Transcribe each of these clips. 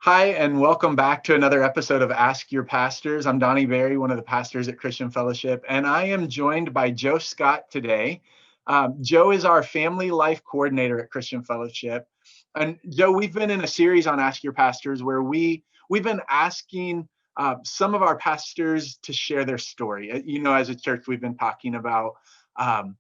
Hi, and welcome back to another episode of Ask Your Pastors. I'm Donnie Berry, one of the pastors at Christian Fellowship, and I am joined by Jo Scott today. Jo is our family life coordinator at Christian Fellowship. And Jo, we've been in a series on Ask Your Pastors where we've been asking some of our pastors to share their story. As a church, we've been talking about um,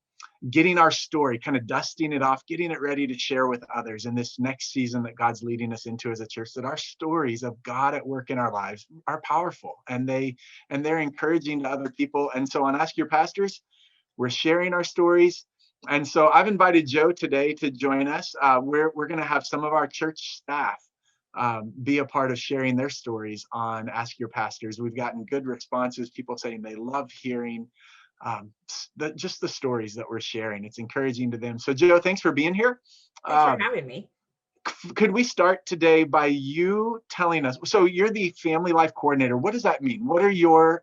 getting our story, kind of dusting it off, getting it ready to share with others in this next season that God's leading us into as a church, that our stories of God at work in our lives are powerful and they're encouraging to other people. And so on Ask Your Pastors, we're sharing our stories. And so I've invited Jo today to join us. We're going to have some of our church staff be a part of sharing their stories on Ask Your Pastors. We've gotten good responses, people saying they love hearing just the stories that we're sharing. It's encouraging to them. So Jo, thanks for being here. Thanks for having me. Could we start today by you telling us, so you're the family life coordinator. What does that mean? What are your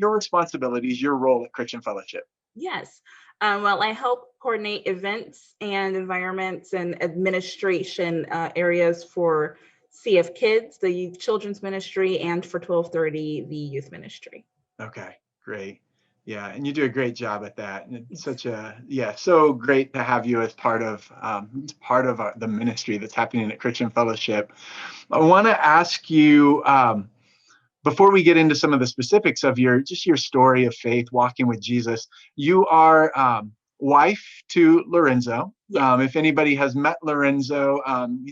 responsibilities, your role at Christian Fellowship? Yes. Well, I help coordinate events and environments and administration areas for CF Kids, the Youth Children's Ministry, and for 1230, the Youth Ministry. Okay, great. Yeah, and you do a great job at that. And it's so great to have you as part of the ministry that's happening at Christian Fellowship. I want to ask you, before we get into some of the specifics of your story of faith, walking with Jesus. You are wife to Lorenzo. Yes. If anybody has met Lorenzo,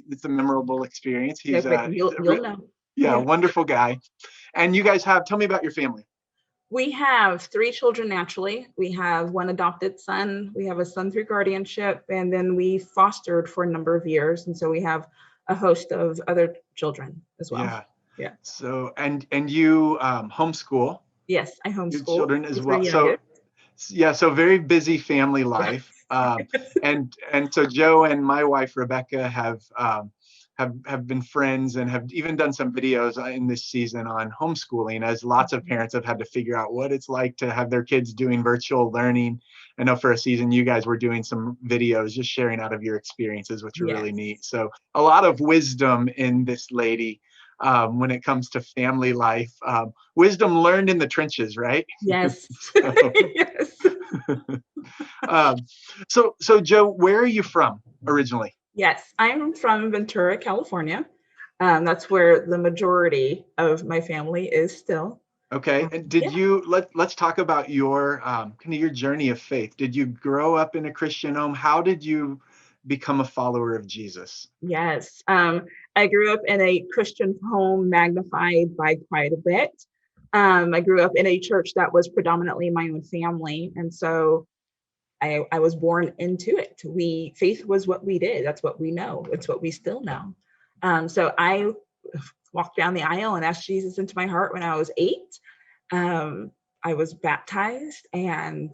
it's a memorable experience. He's you'll know. Yeah, wonderful guy. And you guys tell me about your family. We have 3 children naturally. We have 1 adopted son. We have a son through guardianship, and then we fostered for a number of years. And so we have a host of other children as well. Yeah. So, and you homeschool. Yes, I homeschool your children as well. So very busy family life. And so Jo and my wife Rebecca have been friends and have even done some videos in this season on homeschooling, as lots of parents have had to figure out what it's like to have their kids doing virtual learning. I know for a season you guys were doing some videos just sharing out of your experiences, which are really neat. So a lot of wisdom in this lady when it comes to family life. Wisdom learned in the trenches, right? Yes. Yes. So Jo, where are you from originally? Yes, I'm from Ventura, California. That's where the majority of my family is still. Okay. And let's talk about your kind of your journey of faith. Did you grow up in a Christian home? How did you become a follower of Jesus? Yes. I grew up in a Christian home, magnified by quite a bit. I grew up in a church that was predominantly my own family. And so I was born into it. Faith was what we did. That's what we know. It's what we still know. So I walked down the aisle and asked Jesus into my heart when I was 8. I was baptized, and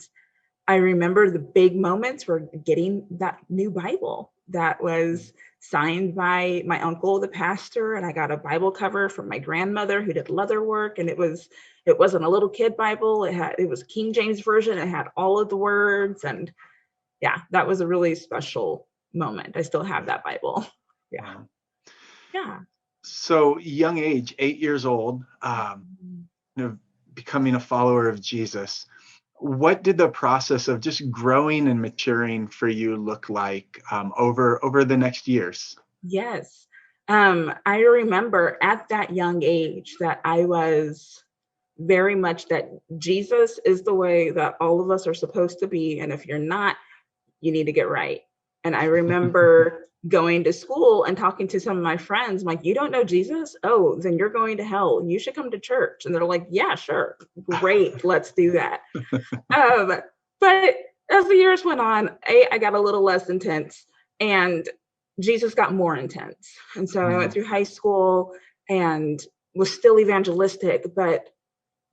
I remember the big moments were getting that new Bible that was signed by my uncle, the pastor, and I got a Bible cover from my grandmother who did leather work, and it wasn't a little kid Bible. It was King James version. It had all of the words, and yeah, that was a really special moment. I still have that Bible. Yeah. Wow. Yeah. So young age, 8 years old, becoming a follower of Jesus. What did the process of just growing and maturing for you look like over the next years? Yes. I remember at that young age that I was very much that Jesus is the way that all of us are supposed to be. And if you're not, you need to get right. And I remember going to school and talking to some of my friends, I'm like, you don't know Jesus? Oh, then you're going to hell. You should come to church. And they're like, yeah, sure. Great. Let's do that. But as the years went on, I got a little less intense, and Jesus got more intense. And so I went through high school and was still evangelistic, but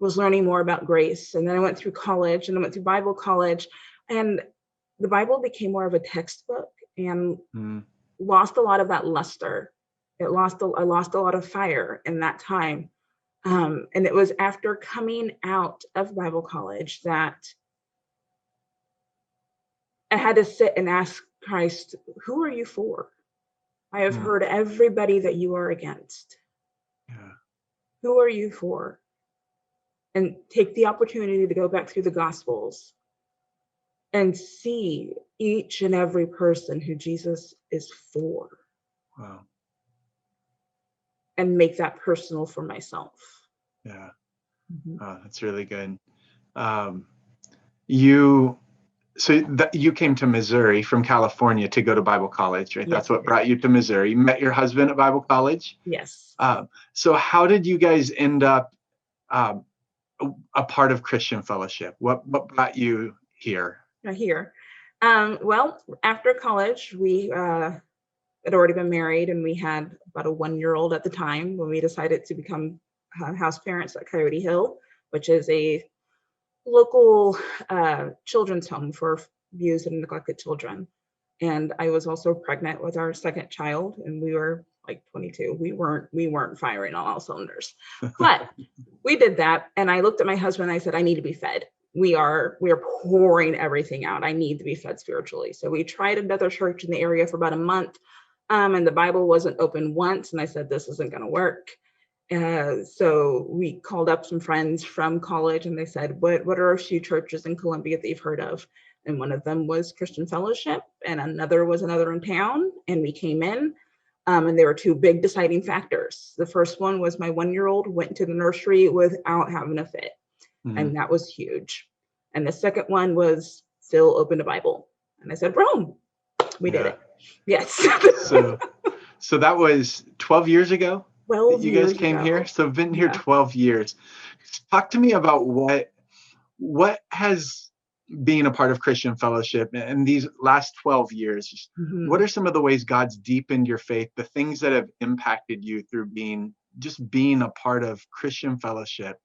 was learning more about grace. And then I went through college, and I went through Bible college, and the Bible became more of a textbook and lost a lot of that luster. I lost a lot of fire in that time. And it was after coming out of Bible college that I had to sit and ask Christ, who are you for? I have heard everybody that you are against. Who are you for? And take the opportunity to go back through the Gospels and see each and every person who Jesus is for. Wow. And make that personal for myself. Yeah. Mm-hmm. Oh, that's really good. You came to Missouri from California to go to Bible college, right? Yes, That's what brought you to Missouri. You met your husband at Bible college? Yes. So how did you guys end up a part of Christian Fellowship? What brought you here? Here. Well, after college, we had already been married, and we had about a 1-year-old at the time when we decided to become house parents at Coyote Hill, which is a local children's home for abused and neglected children. And I was also pregnant with our second child, and we were like 22. We weren't firing on all cylinders, but we did that. And I looked at my husband and I said, I need to be fed. We are pouring everything out. I need to be fed spiritually. So we tried another church in the area for about a month. And the Bible wasn't open once. And I said, this isn't going to work. So we called up some friends from college, and they said, what are a few churches in Columbia that you've heard of? And one of them was Christian Fellowship, and another in town. And we came in, and there were two big deciding factors. The first one was my 1-year-old went to the nursery without having a fit. Mm-hmm. And that was huge. And the second one was still open to Bible. And I said, Rome. We did it. Yes. So that was 12 years ago? 12 you guys came here? So I've been here 12 years. Talk to me about what has being a part of Christian Fellowship in these last 12 years. Mm-hmm. What are some of the ways God's deepened your faith, the things that have impacted you through being a part of Christian Fellowship?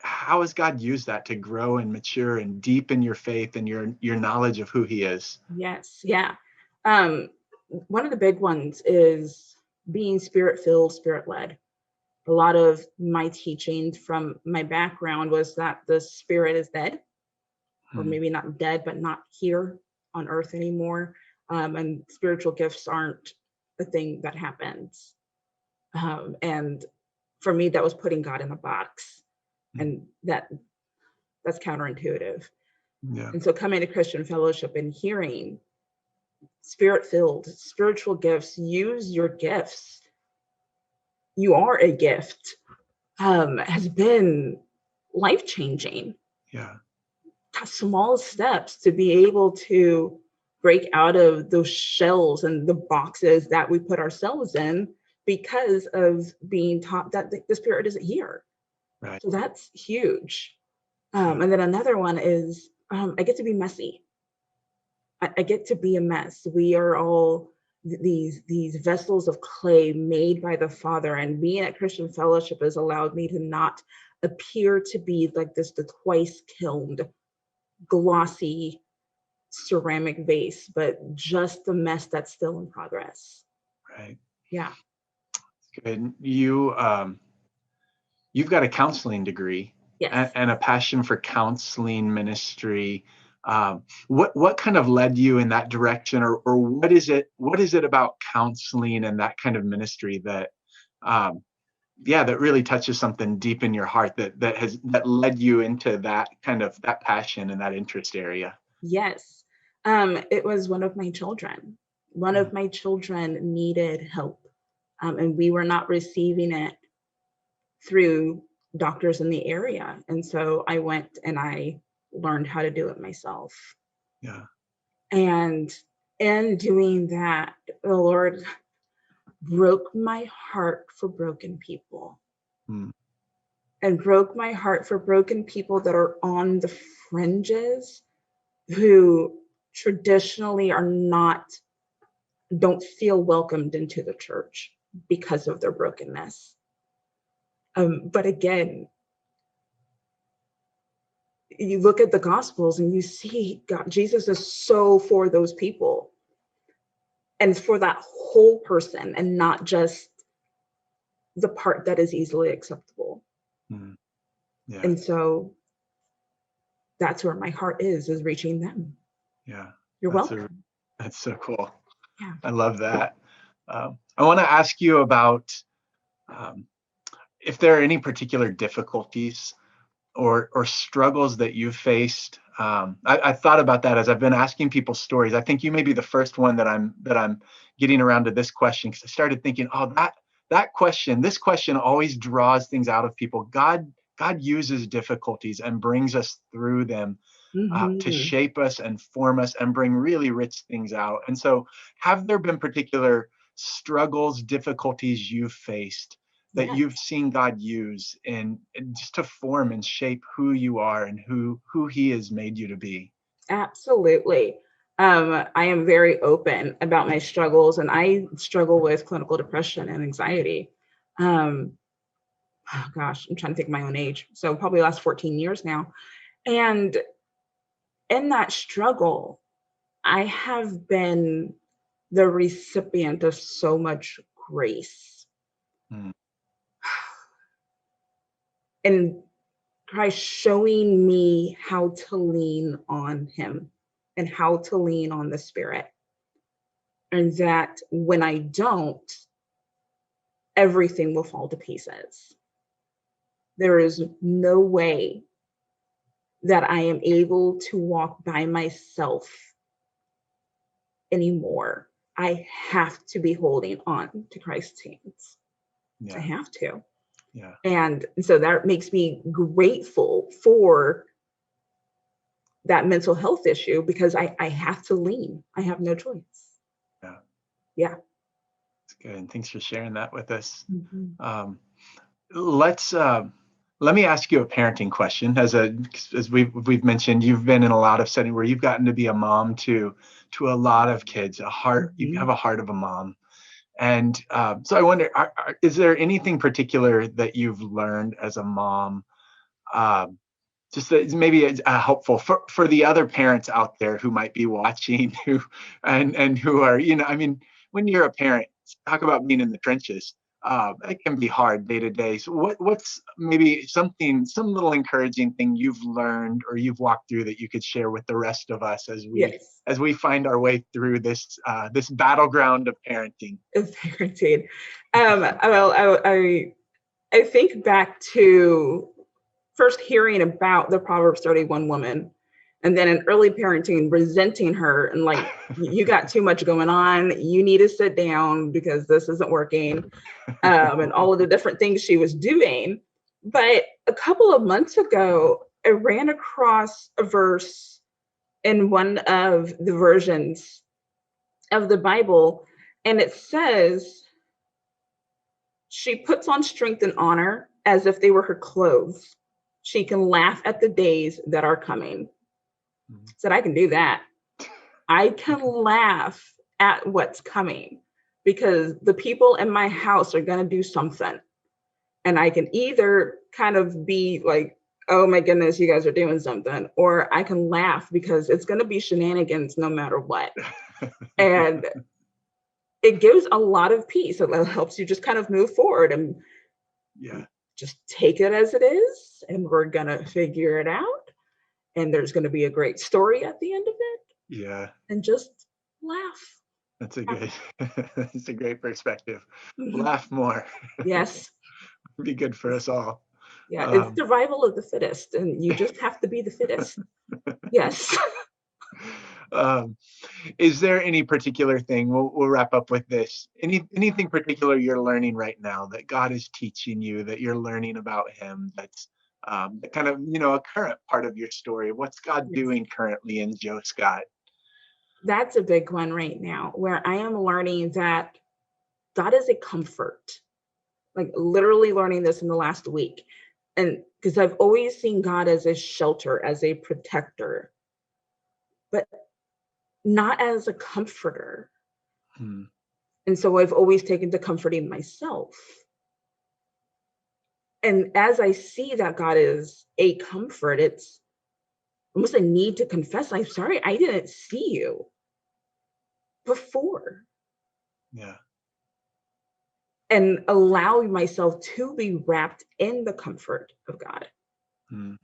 How has God used that to grow and mature and deepen your faith and your knowledge of who he is? Yes. Yeah. One of the big ones is being spirit-filled, spirit-led. A lot of my teaching from my background was that the spirit is dead, or maybe not dead, but not here on earth anymore. And spiritual gifts aren't a thing that happens. And for me, that was putting God in a box. And that's counterintuitive. Yeah. And so coming to Christian Fellowship and hearing spirit-filled, spiritual gifts, use your gifts. You are a gift, has been life-changing. Yeah. Small steps to be able to break out of those shells and the boxes that we put ourselves in because of being taught that the spirit isn't here. Right. So that's huge. And then another one is I get to be messy. I get to be a mess. We are all these vessels of clay made by the Father, and being at Christian Fellowship has allowed me to not appear to be like this twice kilned, glossy ceramic vase, but just the mess that's still in progress. Right. Yeah. Good. You've got a counseling degree. Yes. And a passion for counseling ministry. What kind of led you in that direction, or what is it about counseling and that kind of ministry that that really touches something deep in your heart that led you into that passion and that interest area? Yes. It was one of my children. One of my children needed help, and we were not receiving it through doctors in the area. And so I went and I learned how to do it myself. Yeah. And in doing that, the Lord broke my heart for broken people. And broke my heart for broken people that are on the fringes, who traditionally don't feel welcomed into the church because of their brokenness. But again, you look at the Gospels and you see Jesus is so for those people, and for that whole person, and not just the part that is easily acceptable. Yeah. And so that's where my heart is reaching them. Yeah. You're welcome. That's so cool. Yeah. I love that. I want to ask you about if there are any particular difficulties or struggles that you've faced. I thought about that as I've been asking people stories. I think you may be the first one that I'm getting around to this question, because I started thinking, oh, this question always draws things out of people. God uses difficulties and brings us through them to Mhm. shape us and form us and bring really rich things out. And so, have there been particular struggles, difficulties you've faced that Yes, you've seen God use in just to form and shape who you are and who He has made you to be? absolutely. I am very open about my struggles, and I struggle with clinical depression and anxiety. Um, oh gosh, I'm trying to think of my own age. So probably the last 14 years now. And in that struggle, I have been the recipient of so much grace. Mm, And Christ showing me how to lean on Him and how to lean on the Spirit. And that when I don't, everything will fall to pieces. There is no way that I am able to walk by myself anymore. I have to be holding on to Christ's hands. I yeah, have to. yeah, And so that makes me grateful for that mental health issue, because I have to lean. I have no choice. yeah. Yeah. It's good. And thanks for sharing that with us. Mhm. Um, let's let me ask you a parenting question. As we've mentioned, you've been in a lot of setting where you've gotten to be a mom to a lot of kids. You have Mhm. a heart of a mom. And so I wonder, is there anything particular that you've learned as a mom, um, just that maybe it's helpful for the other parents out there who might be watching, and who are, I mean, when you're a parent, talk about being in the trenches. It can be hard day to day. So what's maybe some little encouraging thing you've learned or you've walked through that you could share with the rest of us Yes. as we find our way through this battleground of parenting? Of parenting. Well, I think back to first hearing about the Proverbs 31 woman, and then in early parenting, resenting her and like, you got too much going on. You need to sit down because this isn't working, and all of the different things she was doing. But a couple of months ago, I ran across a verse in one of the versions of the Bible, and it says, she puts on strength and honor as if they were her clothes. She can laugh at the days that are coming. Mhm. Said, I can do that. I can laugh at what's coming because the people in my house are going to do something. And I can either kind of be like, oh my goodness, you guys are doing something, or I can laugh because it's going to be shenanigans no matter what. And it gives a lot of peace. It helps you just kind of move forward and Yeah, just take it as it is, and we're going to figure it out. And there's going to be a great story at the end of it, yeah. and just laugh. That's a Yeah. good, that's a great perspective. Mhm. Laugh more. Yes. Be good for us all. Yeah. It's Um, survival of the fittest, and you just have to be the fittest. Yes. um, is there any particular thing? We'll wrap up with this. Anything particular you're learning right now that God is teaching you that you're learning about Him? That's that kind of a current part of your story. What's God Yes. doing currently in Joe Scott? That's a big one right now, where I am learning that God is a comfort, like literally learning this in the last week. And because I've always seen God as a shelter, as a protector, but not as a comforter. Hmm. And so I've always taken to comforting myself. And as I see that God is a comfort, it's almost a need to confess, I'm sorry, I didn't see you before, Yeah. and allow myself to be wrapped in the comfort of God. Hmm.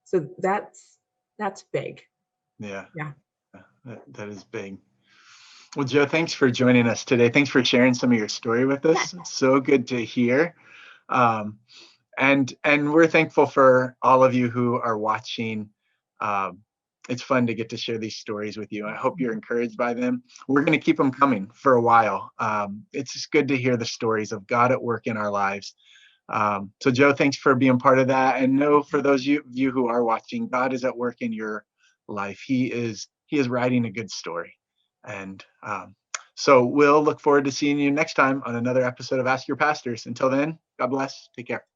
So that's big. Yeah. Yeah. That is big. Well, Joe, thanks for joining us today. Thanks for sharing some of your story with Yeah. us. So good to hear. And we're thankful for all of you who are watching. Um, it's fun to get to share these stories with you. I hope you're encouraged by them. We're going to keep them coming for a while. It's just good to hear the stories of God at work in our lives. So Joe, thanks for being part of that. And know, for those of you who are watching, God is at work in your life. He is writing a good story. And so we'll look forward to seeing you next time on another episode of Ask Your Pastors. Until then, God bless. Take care.